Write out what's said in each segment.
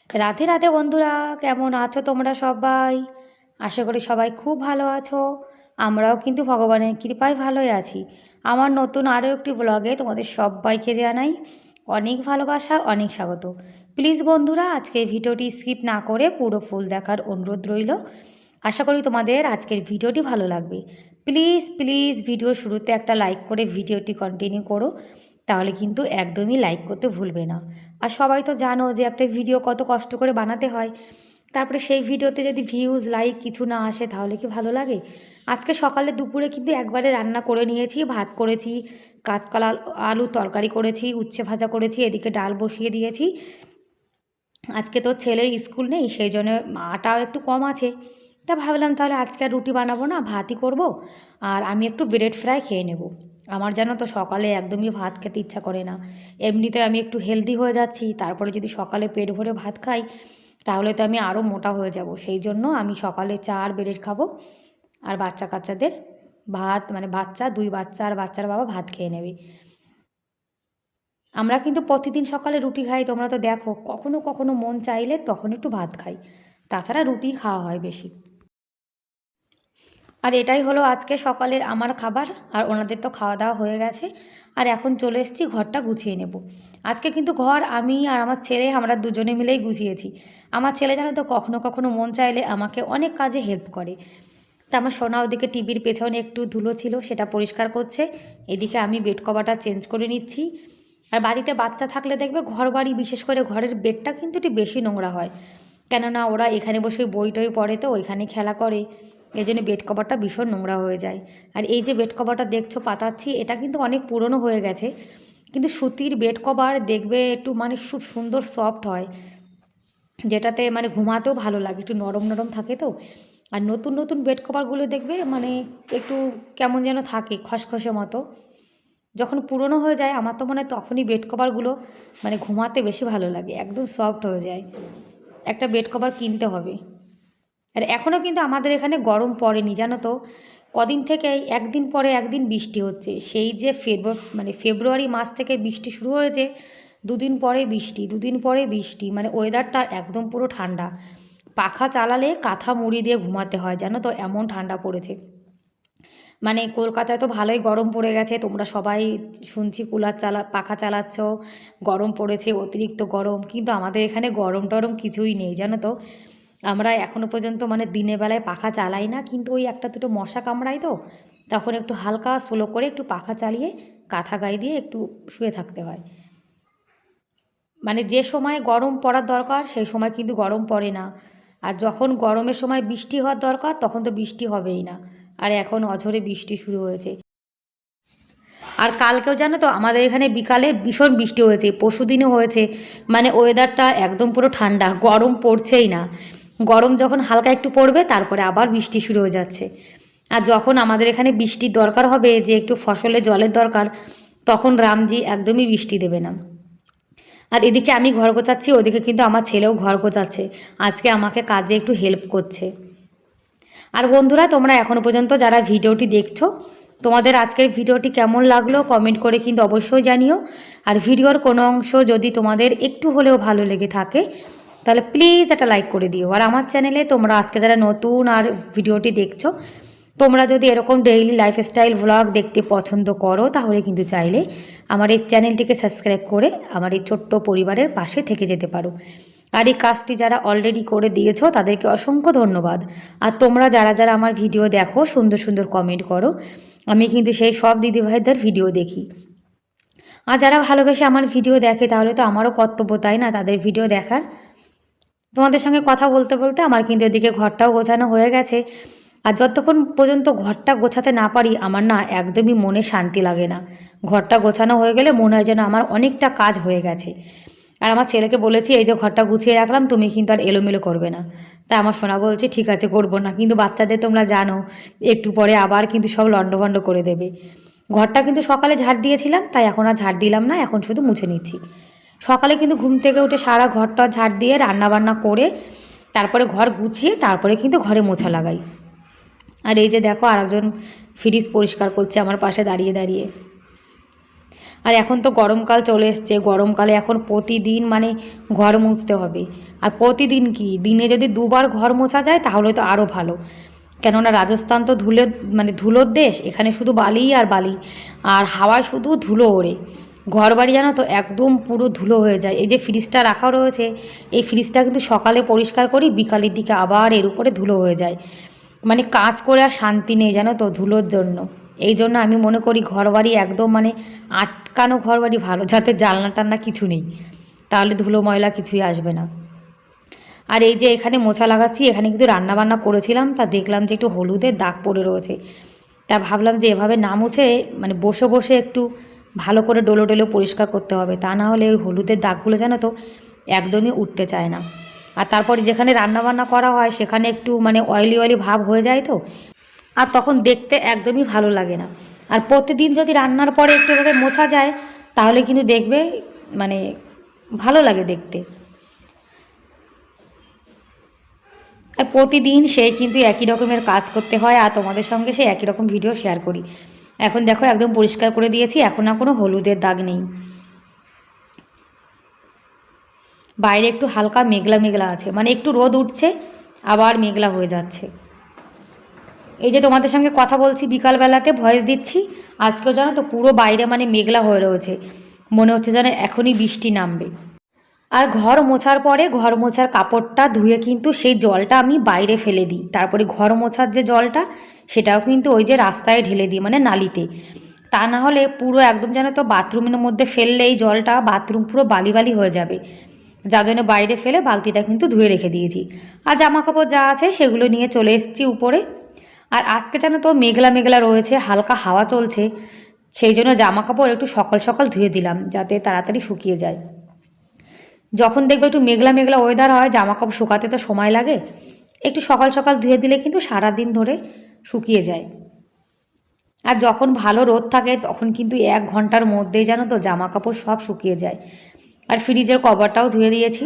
রাধে রাধে বন্ধুরা, কেমন আছো তোমরা সবাই? আশা করি সবাই খুব ভালো আছো। আমরাও কিন্তু ভগবানের কৃপায় ভালোই আছি। আমার নতুন আরও একটি ব্লগে তোমাদের সবাইকে জানাই অনেক ভালোবাসা, অনেক স্বাগত। প্লিজ বন্ধুরা, আজকের ভিডিওটি স্কিপ না করে পুরো ফুল দেখার অনুরোধ রইল। আশা করি তোমাদের আজকের ভিডিওটি ভালো লাগবে। প্লিজ প্লিজ ভিডিও শুরুতে একটা লাইক করে ভিডিওটি কন্টিনিউ করো, তাহলে কিন্তু একদমই লাইক করতে ভুলবে না। আর সবাই তো জানো যে একটা ভিডিও কত কষ্ট করে বানাতে হয়, তারপরে সেই ভিডিওতে যদি ভিউজ লাইক কিছু না আসে তাহলে কি ভালো লাগে? আজকে সকালে দুপুরে কিন্তু একবারে রান্না করে নিয়েছি, ভাত করেছি, কাঁচকলা আলু তরকারি করেছি, উচ্ছে ভাজা করেছি, এদিকে ডাল বসিয়ে দিয়েছি। আজকে তো ছেলের স্কুল নেই, সেই জন্য আটাও একটু কম আছে। তা ভাবলাম তাহলে আজকে আর রুটি বানাবো না, ভাতই করব। আর আমি একটু ব্রেড ফ্রাই খেয়ে নেব। আমার জানো তো সকালে একদমই ভাত খেতে ইচ্ছা করে না। এমনিতে আমি একটু হেলদি হয়ে যাচ্ছি, তারপরে যদি সকালে পেট ভরে ভাত খাই তাহলে তো আমি আরও মোটা হয়ে যাব। সেই জন্য আমি সকালে চা আর ব্রেড খাবো। আর বাচ্চা কাচ্চাদের ভাত, মানে বাচ্চা, দুই বাচ্চা আর বাচ্চার বাবা ভাত খেয়ে নেবে। আমরা কিন্তু প্রতিদিন সকালে রুটি খাই, তোমরা তো দেখো। কখনো কখনো মন চাইলে তখন একটু ভাত খাই, তাছাড়া রুটি খাওয়া হয় বেশি। আর এটাই হলো আজকে সকালের আমার খাবার। আর ওনাদের তো খাওয়া দাওয়া হয়ে গেছে। আর এখন চলে এসেছি ঘরটা গুছিয়ে নেব। আজকে কিন্তু ঘর আমি আর আমার ছেলে, আমরা দুজনে মিলেই গুছিয়েছি। আমার ছেলে জানো তো কখনো কখনো মন চাইলে আমাকে অনেক কাজে হেল্প করে। তা আমার সোনা ওদিকে টিভির পেছনে একটু ধুলো ছিল, সেটা পরিষ্কার করছে। এদিকে আমি বেড কভারটা চেঞ্জ করে নিচ্ছি। আর বাড়িতে বাচ্চা থাকলে দেখবে ঘর বাড়ি, বিশেষ করে ঘরের বেডটা কিন্তু একটু বেশি নোংরা হয়। কেননা ওরা এখানে বসে বই টই পড়ে, তো ওইখানে খেলা করে, এই জন্য বেড কভারটা ভীষণ নোংরা হয়ে যায়। আর এই যে বেড কভারটা দেখছো পাতাচ্ছি, এটা কিন্তু অনেক পুরনো হয়ে গেছে, কিন্তু সুতির বেড কভার দেখবে একটু মানে খুব সুন্দর সফট হয়, যেটাতে মানে ঘুমাতেও ভালো লাগে, একটু নরম নরম থাকে তো। আর নতুন নতুন বেড কভারগুলো দেখবে মানে একটু কেমন যেন থাকে, খসখসে মতো। যখন পুরনো হয়ে যায় আমার তো মনে হয় তখনই বেড কভারগুলো মানে ঘুমাতে বেশি ভালো লাগে, একদম সফট হয়ে যায়। একটা বেড কভার কিনতে হবে। আর এখনও কিন্তু আমাদের এখানে গরম পড়েনি জানো তো। কদিন থেকে একদিন পরে একদিন বৃষ্টি হচ্ছে, সেই যে ফেব্রুয়ারি মাস থেকে বৃষ্টি শুরু হয়েছে, দুদিন পরে বৃষ্টি, দুদিন পরে বৃষ্টি, মানে ওয়েদারটা একদম পুরো ঠান্ডা। পাখা চালালে কাঁথা মুড়ি দিয়ে ঘুমাতে হয় জানো তো, এমন ঠান্ডা পড়েছে। মানে কলকাতায় তো ভালোই গরম পড়ে গেছে, তোমরা সবাই শুনছি পাখা চালাচ্ছ, গরম পড়েছে, অতিরিক্ত গরম। কিন্তু আমাদের এখানে গরম টরম কিছুই নেই জানো তো। আমরা এখনও পর্যন্ত মানে দিনের বেলায় পাখা চালাই না, কিন্তু ওই একটা দুটো মশা কামড়ায় তো, তখন একটু হালকা স্লো করে একটু পাখা চালিয়ে কাঁথা গায়ে দিয়ে একটু শুয়ে থাকতে হয়। মানে যে সময় গরম পড়ার দরকার সেই সময় কিন্তু গরম পড়ে না। আর যখন গরমের সময় বৃষ্টি হওয়ার দরকার তখন তো বৃষ্টি হবেই না। আর এখন অঝোরে বৃষ্টি শুরু হয়েছে। আর কালকেও জানো তো আমাদের এখানে বিকালে ভীষণ বৃষ্টি হয়েছে, পরশুদিনও হয়েছে। মানে ওয়েদারটা একদম পুরো ঠান্ডা, গরম পড়ছেই না। গরম যখন হালকা একটু পড়বে তারপরে আবার বৃষ্টি শুরু হয়ে যাচ্ছে। আর যখন আমাদের এখানে বৃষ্টির দরকার হবে, যে একটু ফসলে জলের দরকার, তখন রামজি একদমই বৃষ্টি দেবে না। আর এদিকে আমি ঘর গোছাচ্ছি, ওদিকে কিন্তু আমার ছেলেও ঘর গোছাচ্ছে, আজকে আমাকে কাজে একটু হেল্প করছে। আর বন্ধুরা, তোমরা এখনও পর্যন্ত যারা ভিডিওটি দেখছো, তোমাদের আজকের ভিডিওটি কেমন লাগলো কমেন্ট করে কিন্তু অবশ্যই জানিও। আর ভিডিওর কোনো অংশ যদি তোমাদের একটু হলেও ভালো লেগে থাকে তাহলে প্লিজ একটা লাইক করে দিও। আর আমার চ্যানেলে তোমরা আজকে যারা নতুন আর ভিডিওটি দেখছো, তোমরা যদি এরকম ডেইলি লাইফস্টাইল ভ্লগ দেখতে পছন্দ করো তাহলে কিন্তু চাইলে আমার এই চ্যানেলটিকে সাবস্ক্রাইব করে আমার এই ছোট্ট পরিবারের পাশে থেকে যেতে পারো। আর এই কাজটি যারা অলরেডি করে দিয়েছো তাদেরকে অসংখ্য ধন্যবাদ। আর তোমরা যারা যারা আমার ভিডিও দেখো, সুন্দর সুন্দর কমেন্ট করো, আমি কিন্তু সেই সব দিদিভাইদের ভিডিও দেখি। আর যারা ভালোবেসে আমার ভিডিও দেখে তাহলে তো আমারও কর্তব্য, তাই না, তাদের ভিডিও দেখার। তোমাদের সঙ্গে কথা বলতে বলতে আমার কিন্তু এদিকে ঘরটাও গোছানো হয়ে গেছে। আর যতক্ষণ পর্যন্ত ঘরটা গোছাতে না পারি আমার না একদমই মনে শান্তি লাগে না। ঘরটা গোছানো হয়ে গেলে মনে হয় যেন আমার অনেকটা কাজ হয়ে গেছে। আর আমার ছেলেকে বলেছি, এই যে ঘরটা গুছিয়ে রাখলাম, তুমি কিন্তু আর এলোমেলো করবে না। তা আমার সোনা বলছে ঠিক আছে, করবো না। কিন্তু বাচ্চাদের তোমরা জানো, একটু পরে আবার কিন্তু সব লণ্ডভণ্ড করে দেবে। ঘরটা কিন্তু সকালে ঝাড় দিয়েছিলাম, তাই এখন আর ঝাড় দিলাম না, এখন শুধু মুছে নিচ্ছি। সকালে কিন্তু ঘুম থেকে উঠে সারা ঘরটা ঝাড় দিয়ে রান্নাবান্না করে তারপরে ঘর গুছিয়ে তারপরে কিন্তু ঘরে মোছা লাগাই। আর এই যে দেখো আরেকজন ফ্রিজ পরিষ্কার করছে আমার পাশে দাঁড়িয়ে দাঁড়িয়ে। আর এখন তো গরমকাল চলে এসছে, গরমকালে এখন প্রতিদিন মানে ঘর মুছতে হবে। আর প্রতিদিন কি দিনে যদি দুবার ঘর মোছা যায় তাহলে তো আরও ভালো, কেননা রাজস্থান তো ধুলোর দেশ, এখানে শুধু বালি আর বালি, আর হাওয়ায় শুধু ধুলো ওড়ে। ঘর বাড়ি জানো তো একদম পুরো ধুলো হয়ে যায়। এই যে ফ্রিজটা রাখা রয়েছে, এই ফ্রিজটা কিন্তু সকালে পরিষ্কার করি, বিকালের দিকে আবার এর উপরে ধুলো হয়ে যায়। মানে কাজ করে আর শান্তি নেই জানো তো ধুলোর জন্য। এই জন্য আমি মনে করি ঘর বাড়ি একদম মানে আটকানো ঘর বাড়ি ভালো, যাতে জানলা টান্না কিছু নেই, তাহলে ধুলো ময়লা কিছুই আসবে না। আর এই যে এখানে মোছা লাগাচ্ছি, এখানে কিন্তু রান্নাবান্না করেছিলাম, তা দেখলাম যে একটু হলুদের দাগ পড়ে রয়েছে। তা ভাবলাম যে এভাবে না মুছে মানে বসে বসে একটু ভালো করে ডোলে ডোলে পরিষ্কার করতে হবে, তা না হলে ওই হলুদের দাগগুলো জানো তো একদমই উঠতে চায় না। আর তারপরে যেখানে রান্নাবান্না করা হয় সেখানে একটু মানে অয়েলি অয়েলি ভাব হয়ে যায় তো, আর তখন দেখতে একদমই ভালো লাগে না। আর প্রতিদিন যদি রান্নার পরে একটু এভাবে মোছা যায় তাহলে কিন্তু দেখবে মানে ভালো লাগে দেখতে। আর প্রতিদিন সেই কিন্তু একই রকমের কাজ করতে হয়, আর তোমাদের সঙ্গে সেই একই রকম ভিডিও শেয়ার করি। এখন দেখো একদম পরিষ্কার করে দিয়েছি, এখন আর কোনো হলুদের দাগ নেই। বাইরে একটু হালকা মেঘলা মেঘলা আছে, মানে একটু রোদ উঠছে আবার মেঘলা হয়ে যাচ্ছে। এই যে তোমাদের সঙ্গে কথা বলছি বিকালবেলাতে ভয়েস দিচ্ছি, আজকেও জানো তো পুরো বাইরে মানে মেঘলা হয়ে রয়েছে, মনে হচ্ছে যেন এখনই বৃষ্টি নামবে। আর ঘর মোছার পরে ঘর মোছার কাপড়টা ধুয়ে কিন্তু সেই জলটা আমি বাইরে ফেলে দিই, তারপরে ঘর মোছার যে জলটা সেটাও কিন্তু ওই যে রাস্তায় ঢেলে দিই, মানে নালিতে। তা না হলে পুরো একদম যেন তো বাথরুমের মধ্যে ফেললে এই জলটা বাথরুম পুরো বালি বালি হয়ে যাবে, যার জন্য বাইরে ফেলে বালতিটা কিন্তু ধুয়ে রেখে দিয়েছি। আর জামা কাপড় যা আছে সেগুলো নিয়ে চলে এসেছি উপরে। আর আজকে যেন তো মেঘলা মেঘলা রয়েছে, হালকা হাওয়া চলছে, সেই জন্য জামা কাপড় একটু সকাল সকাল ধুয়ে দিলাম যাতে তাড়াতাড়ি শুকিয়ে যায়। যখন দেখবে একটু মেঘলা মেঘলা ওয়েদার হয়, জামা কাপড় শুকাতে তো সময় লাগে, একটু সকাল সকাল ধুয়ে দিলে কিন্তু সারা দিন ধরে শুকিয়ে যায়। আর যখন ভালো রোদ থাকে তখন কিন্তু 1 ঘন্টার মধ্যেই জানো তো জামা কাপড় সব শুকিয়ে যায়। আর ফ্রিজের কভারটাও ধুয়ে দিয়েছি।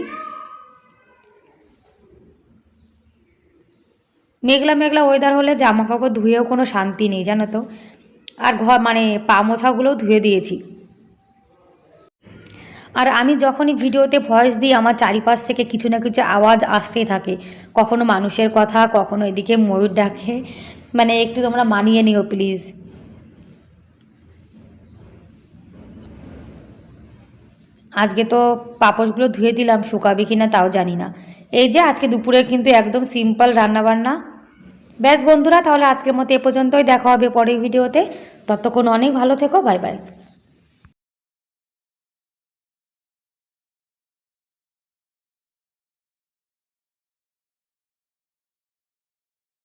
মেঘলা মেঘলা ওয়েদার হলে জামা কাপড় ধুয়েও কোনো শান্তি নেই জানো তো। আর ঘর মানে পা মোছাগুলোও ধুয়ে দিয়েছি। আর আমি যখনই ভিডিওতে ভয়েস দিই আমার চারিপাশ থেকে কিছু না কিছু আওয়াজ আসতেই থাকে, কখনো মানুষের কথা, কখনো এদিকে ময়ূর ডাকে, মানে একটু তোমরা মানিয়ে নিও প্লিজ। আজকে তো পাপোশগুলো ধুয়ে দিলাম, শুকাবে কি না তাও জানি না। এই যে আজকে দুপুরে কিন্তু একদম সিম্পল রান্নাবান্না। ব্যাস বন্ধুরা, তাহলে আজকের মতো এ পর্যন্তই, দেখা হবে পরের ভিডিওতে। ততক্ষণ অনেক ভালো থেকো, বাই বাই।